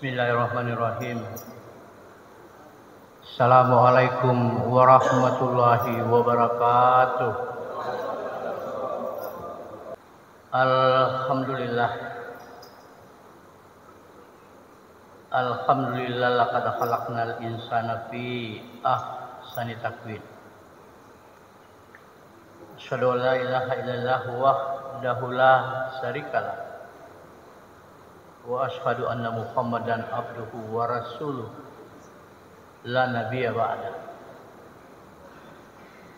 Bismillahirrahmanirrahim. Assalamualaikum warahmatullahi wabarakatuh. Alhamdulillah. Alhamdulillah laqad khalaqnal insana fi ahsani taqwim. Asyhadu an la ilaha illallah wahdahu la syarikalah. Wa asyhadu anna Muhammadan abduhu wa rasuluh la nabiyya ba'da.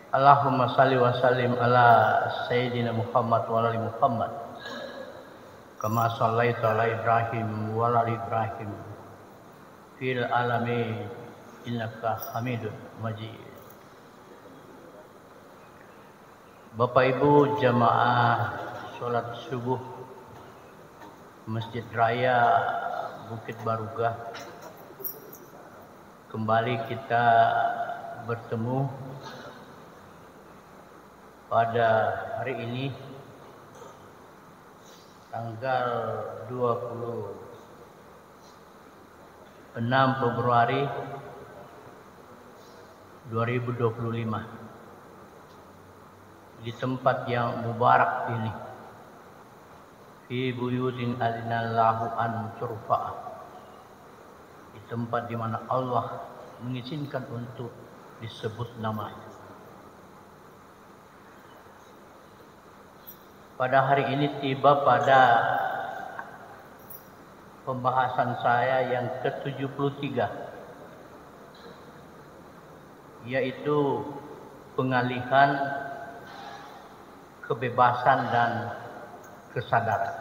Allahumma salli wa sallim ala sayyidina Muhammad wa ali Muhammad kama shallaita ala Ibrahim wa ala Ibrahim fil alamin innaka Hamidum Majid. Bapak Ibu jamaah salat subuh Masjid Raya Bukit Barugah, kembali kita bertemu pada hari ini tanggal 26 Februari 2025 di tempat yang mubarak ini, fi buyutin adzinallahu an turfa, di tempat di mana Allah mengizinkan untuk disebut namanya. Pada hari ini tiba pada pembahasan saya yang ke-73, yaitu pengalihan kebebasan dan kesadaran.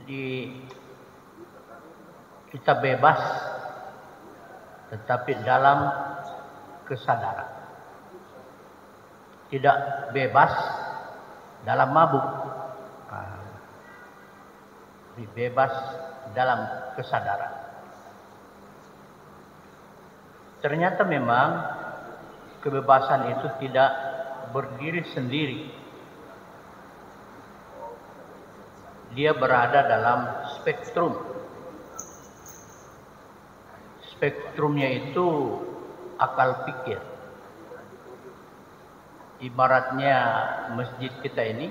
Jadi kita bebas tetapi dalam kesadaran. Tidak bebas dalam mabuk. Bebas dalam kesadaran. Ternyata memang kebebasan itu tidak berdiri sendiri. Dia berada dalam spektrum. Spektrumnya itu akal pikir. Ibaratnya masjid kita ini,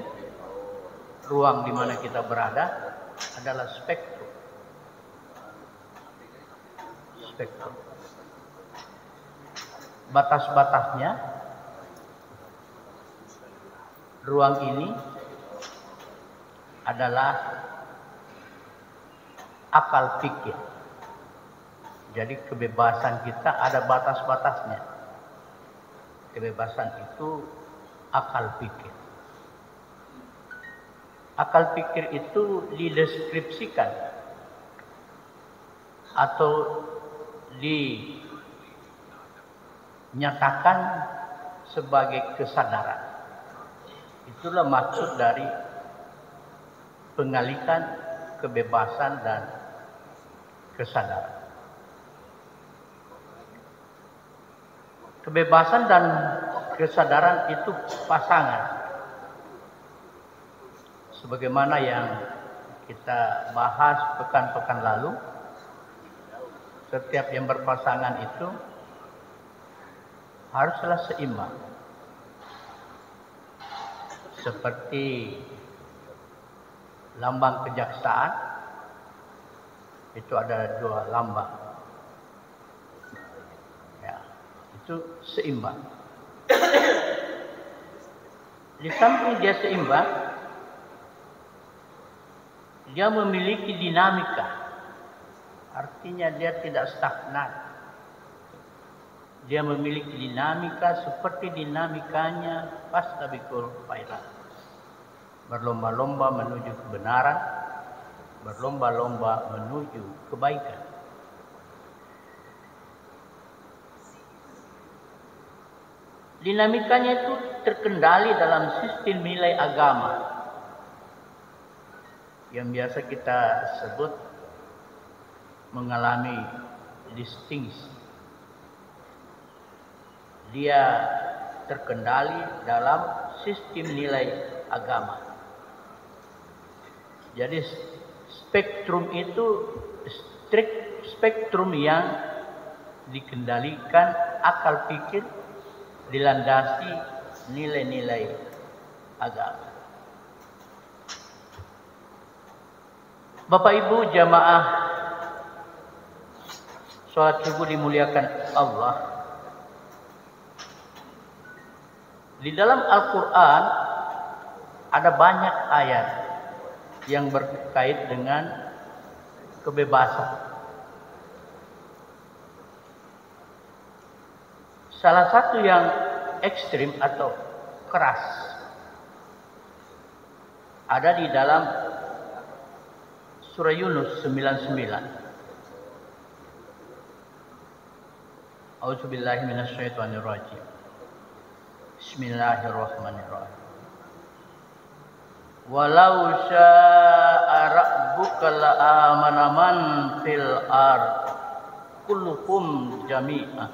ruang di mana kita berada adalah spektrum. Spektrum. Batas-batasnya, ruang ini adalah akal pikir. Jadi kebebasan kita ada batas-batasnya. Kebebasan itu akal pikir. Akal pikir itu dideskripsikan atau dinyatakan sebagai kesadaran. Itulah maksud dari pengalihan kebebasan dan kesadaran. Kebebasan dan kesadaran itu pasangan. Sebagaimana yang kita bahas pekan-pekan lalu, setiap yang berpasangan itu haruslah seimbang. Seperti lambang kejaksaan, itu ada dua lambang. Ya, itu seimbang. Di samping dia seimbang, dia memiliki dinamika. Artinya dia tidak stagnan. Dia memiliki dinamika seperti dinamikanya Fastabiqul Khairat. Berlomba-lomba menuju kebenaran, berlomba-lomba menuju kebaikan. Dinamikanya itu terkendali dalam sistem nilai agama yang biasa kita sebut mengalami distingsi. Dia terkendali dalam sistem nilai agama. Jadi spektrum itu spektrum yang dikendalikan akal pikir, dilandasi nilai-nilai agama. Bapak Ibu jamaah sholat subuh dimuliakan Allah. Di dalam Al-Quran ada banyak ayat yang berkait dengan kebebasan. Salah satu yang ekstrim atau keras ada di dalam surah Yunus 99. A'udzubillahi minasyaitonirrajim. Bismillahirrahmanirrahim. Walau syaa rabbuka la'amana man fil ard kulluhum jami'an.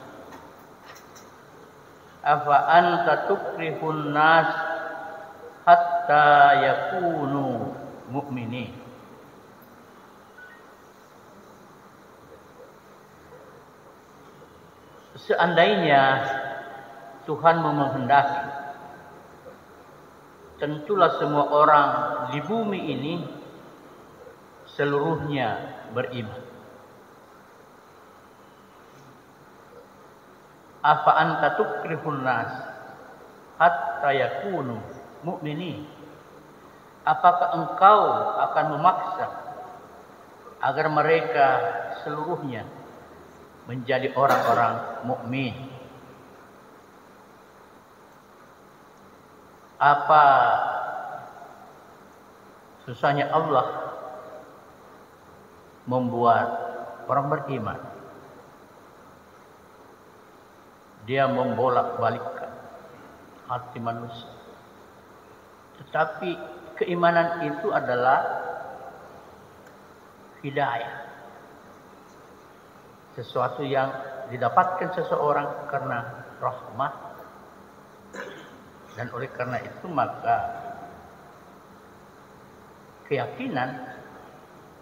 Afa anta tukrihun nas hatta yakunu mu'minin. Seandainya Tuhan menghendaki, tentulah semua orang di bumi ini seluruhnya beriman. Afa anta tukrihun nas hatta yakunu mu'minin. Apakah engkau akan memaksa agar mereka seluruhnya menjadi orang-orang mukmin? Apa susahnya Allah membuat orang beriman? Dia membolak-balikkan hati manusia. Tetapi keimanan itu adalah hidayah. Sesuatu yang didapatkan seseorang karena rahmat, dan oleh karena itu maka keyakinan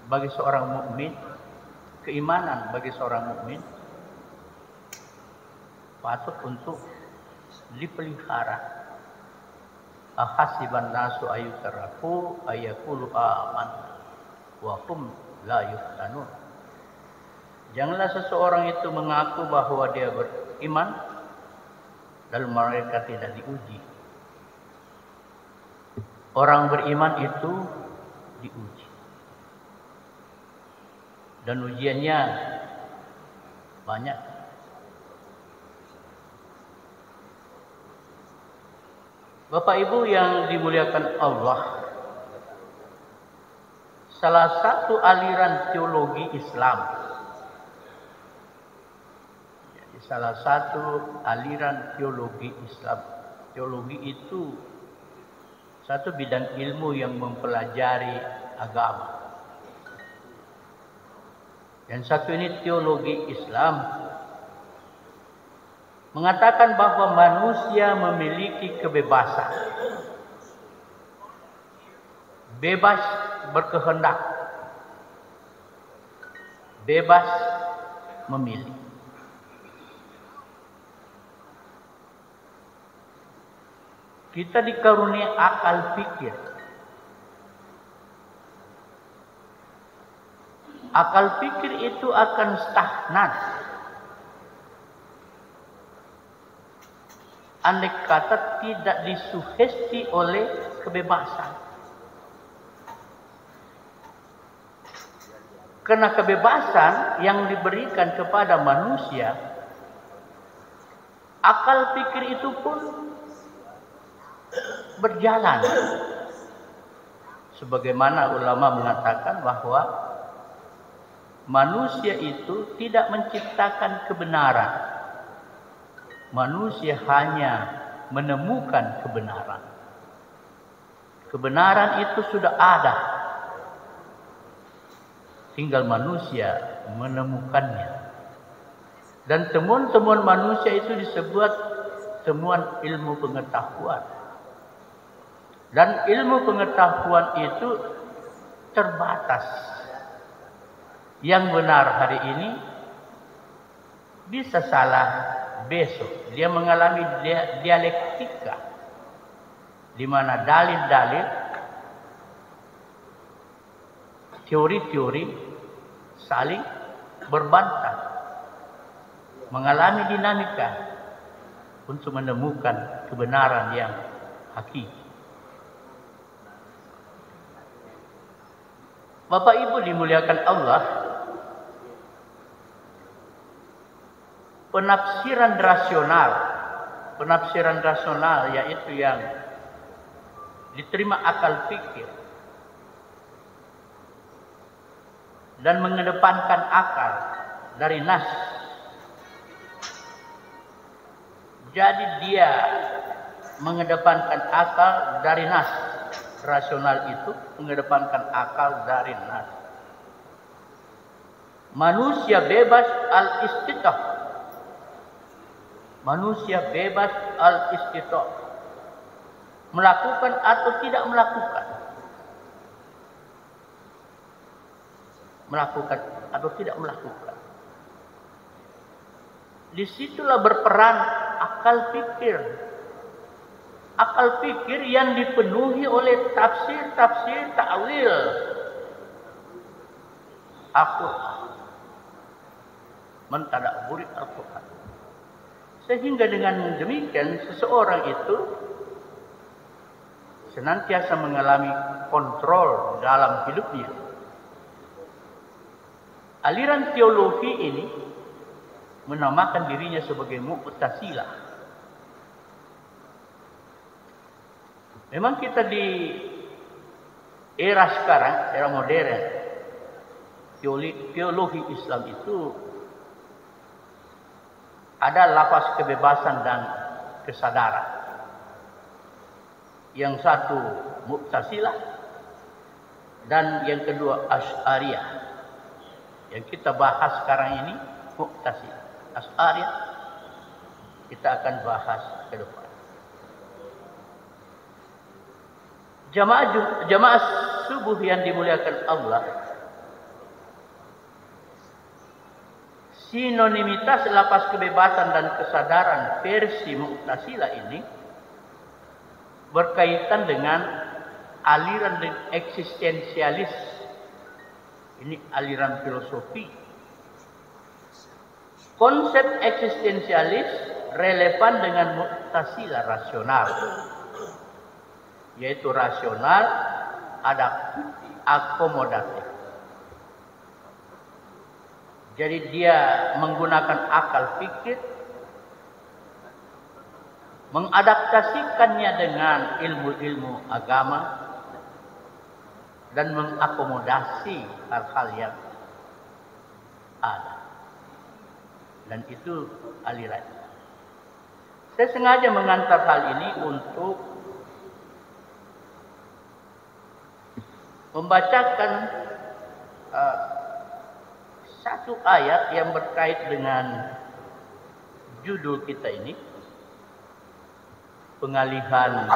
bagi seorang mukmin, keimanan bagi seorang mukmin patut untuk dipelihara. Ahasiban nasu ayyutaraku ayyakulu aman wa hum la yuftanun. Janganlah seseorang itu mengaku bahwa dia beriman lalu mereka tidak diuji. Orang beriman itu diuji. Dan ujiannya banyak. Bapak Ibu yang dimuliakan Allah, salah satu aliran teologi Islam, salah satu aliran teologi Islam. Teologi itu satu bidang ilmu yang mempelajari agama. Dan satu ini teologi Islam mengatakan bahwa manusia memiliki kebebasan. Bebas berkehendak. Bebas memilih. Kita dikaruniai akal pikir. Akal pikir itu akan stagnan andai kata tidak disugesti oleh kebebasan. Karena kebebasan yang diberikan kepada manusia, akal pikir itu pun berjalan. Sebagaimana ulama mengatakan bahwa manusia itu tidak menciptakan kebenaran. Manusia hanya menemukan kebenaran. Kebenaran itu sudah ada. Tinggal manusia menemukannya. Dan temuan-temuan manusia itu disebut temuan ilmu pengetahuan. Dan ilmu pengetahuan itu terbatas. Yang benar hari ini bisa salah besok. Dia mengalami dialektika di mana dalil-dalil, teori-teori saling berbantah, mengalami dinamika untuk menemukan kebenaran yang hakiki. Bapak Ibu dimuliakan Allah, penafsiran rasional yaitu yang diterima akal pikir dan mengedepankan akal dari nas. Jadi dia mengedepankan akal dari nas. Rasional itu mengedepankan akal dari nas. Manusia bebas al-istithah. Manusia bebas al-istithah. Melakukan atau tidak melakukan. Melakukan atau tidak melakukan. Disitulah berperan akal pikir. Akal pikir yang dipenuhi oleh tafsir ta'wil Al-Quran, mentadabburi Al-Quran. Sehingga dengan demikian seseorang itu senantiasa mengalami kontrol dalam hidupnya. Aliran teologi ini menamakan dirinya sebagai Mu'tazilah. Memang kita di era sekarang, era modern, teologi Islam itu ada lafaz kebebasan dan kesadaran. Yang satu Mu'tazilah dan yang kedua Asy'ariyah. Yang kita bahas sekarang ini Mu'tazilah. Asy'ariyah kita akan bahas ke depan. Jamaah subuh yang dimuliakan Allah, sinonimitas lafaz kebebasan dan kesadaran versi Mu'tazilah ini berkaitan dengan aliran eksistensialis. Ini aliran filosofi. Konsep eksistensialis relevan dengan Mu'tazilah rasional, yaitu rasional adaptif akomodatif. Jadi dia menggunakan akal pikir, mengadaptasikannya dengan ilmu-ilmu agama dan mengakomodasi hal-hal yang ada. Dan itu aliran. Saya sengaja mengantar hal ini untuk membacakan satu ayat yang berkait dengan judul kita ini, pengalihan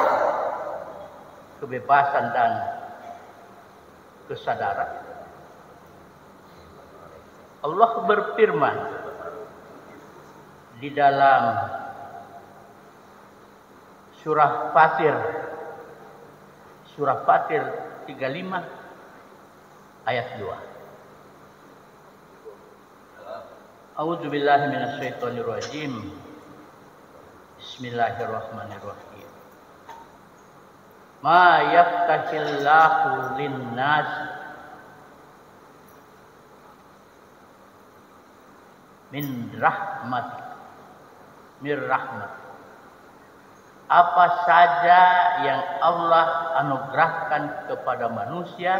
kebebasan dan kesadaran. Allah berfirman di dalam surah Fatir 35 ayat 2. A'udzu billahi minasyaitonir rajim. Bismillahirrahmanirrahim. Ma yaftahillahu lin-nas min rahmat. Apa saja yang Allah anugerahkan kepada manusia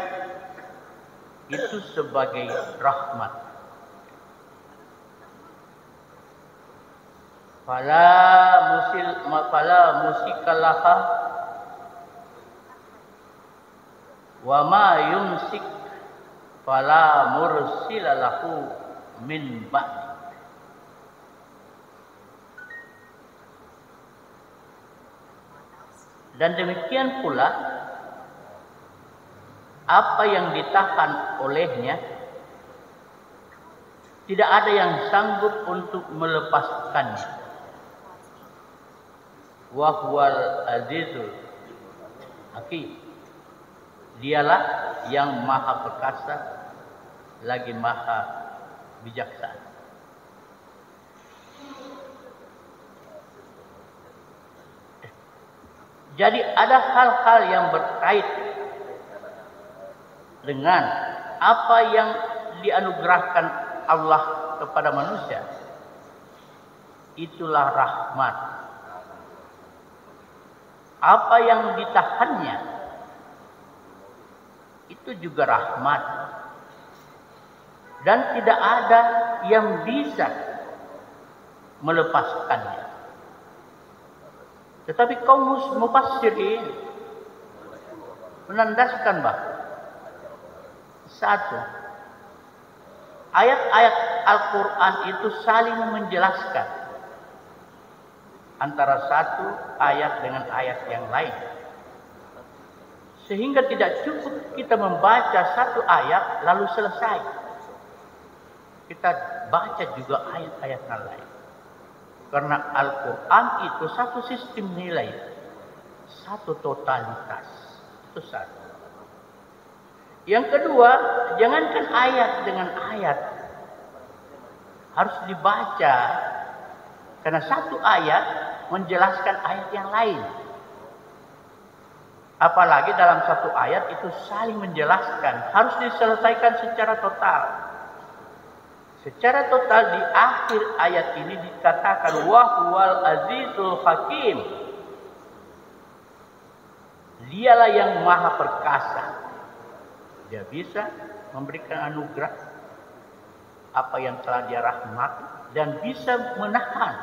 itu sebagai rahmat. Fala musikalaha wa ma yumsik fala mursilalahu min ba'di. Dan demikian pula apa yang ditahan olehnya, tidak ada yang sanggup untuk melepaskannya. Wa huwal azizul hakim. Dialah yang maha perkasa lagi maha bijaksana. Jadi ada hal-hal yang berkait dengan apa yang dianugerahkan Allah kepada manusia. Itulah rahmat. Apa yang ditahannya itu juga rahmat. Dan tidak ada yang bisa melepaskannya. Tetapi kaum mufassirin menandaskan bahwa satu, ayat-ayat Al-Quran itu saling menjelaskan antara satu ayat dengan ayat yang lain. Sehingga tidak cukup kita membaca satu ayat lalu selesai. Kita baca juga ayat-ayat yang lain. Karena Al-Quran itu satu sistem nilai, satu totalitas. Itu satu. Yang kedua, jangankan ayat dengan ayat, harus dibaca. Karena satu ayat menjelaskan ayat yang lain. Apalagi dalam satu ayat itu saling menjelaskan, harus diselesaikan secara total. Secara total di akhir ayat ini dikatakan wa huwal azizul hakim. Dialah yang maha perkasa. Dia bisa memberikan anugerah apa yang telah dia rahmati dan bisa menahan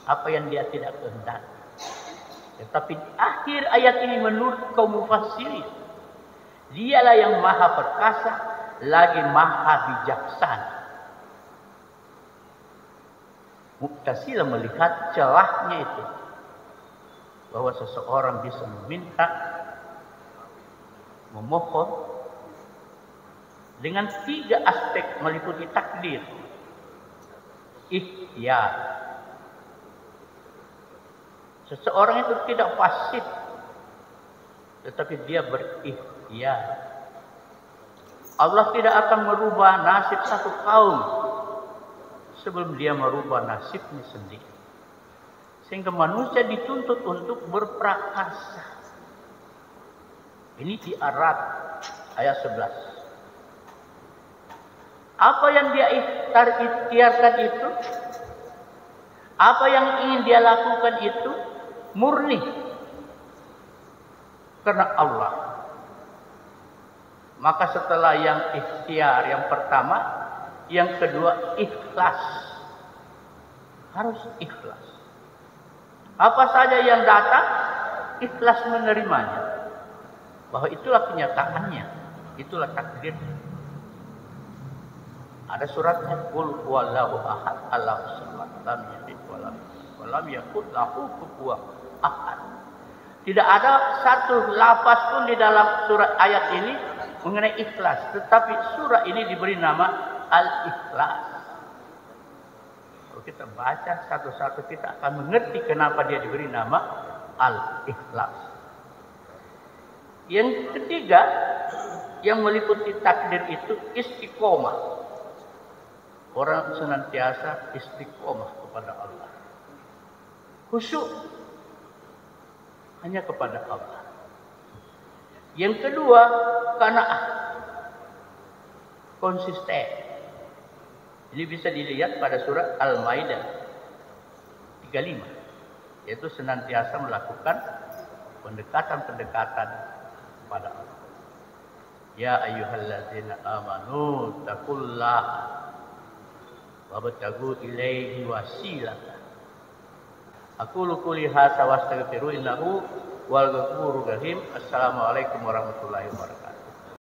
apa yang dia tidak kehendaki. Tetapi di akhir ayat ini menurut kaum mufassirin, dialah yang maha perkasa lagi maha bijaksana. Mu'tazilah melihat celahnya itu, bahwa seseorang bisa meminta, memohon dengan tiga aspek meliputi takdir, ikhtiar. Seseorang itu tidak pasif, tetapi dia berikhtiar. Allah tidak akan merubah nasib satu kaum sebelum dia merubah nasibnya sendiri. Sehingga manusia dituntut untuk berprakarsa. Ini di Arad ayat 11. Apa yang dia ikhtiarkan itu, apa yang ingin dia lakukan itu murni karena Allah. Maka setelah yang ikhtiar yang pertama, yang kedua ikhlas. Harus ikhlas. Apa saja yang datang, ikhlas menerimanya. Bahwa itulah kenyataannya, itulah takdirnya. Ada suratnya, qul huwallahu ahad, Allahus samad, lam yalid wa lam yakul lahu kufuwan ahad. Tidak ada satu lafaz pun di dalam surat ayat ini mengenai ikhlas, tetapi surah ini diberi nama Al-Ikhlas. Kalau kita baca satu-satu, kita akan mengerti kenapa dia diberi nama Al-Ikhlas. Yang ketiga, yang meliputi takdir itu istiqomah. Orang senantiasa istiqomah kepada Allah. Khusyuk hanya kepada Allah. Yang kedua, qanaah. Konsisten. Ini bisa dilihat pada surat Al-Maidah 35. Yaitu senantiasa melakukan pendekatan-pendekatan kepada Allah. Ya ayyuhalladzina amanu taqullaha wabtagu ilaihi wasilata. Aqulu qouli hadza wastaghfiru innahu wal ghafurur rahim. Assalamualaikum warahmatullahi wabarakatuh.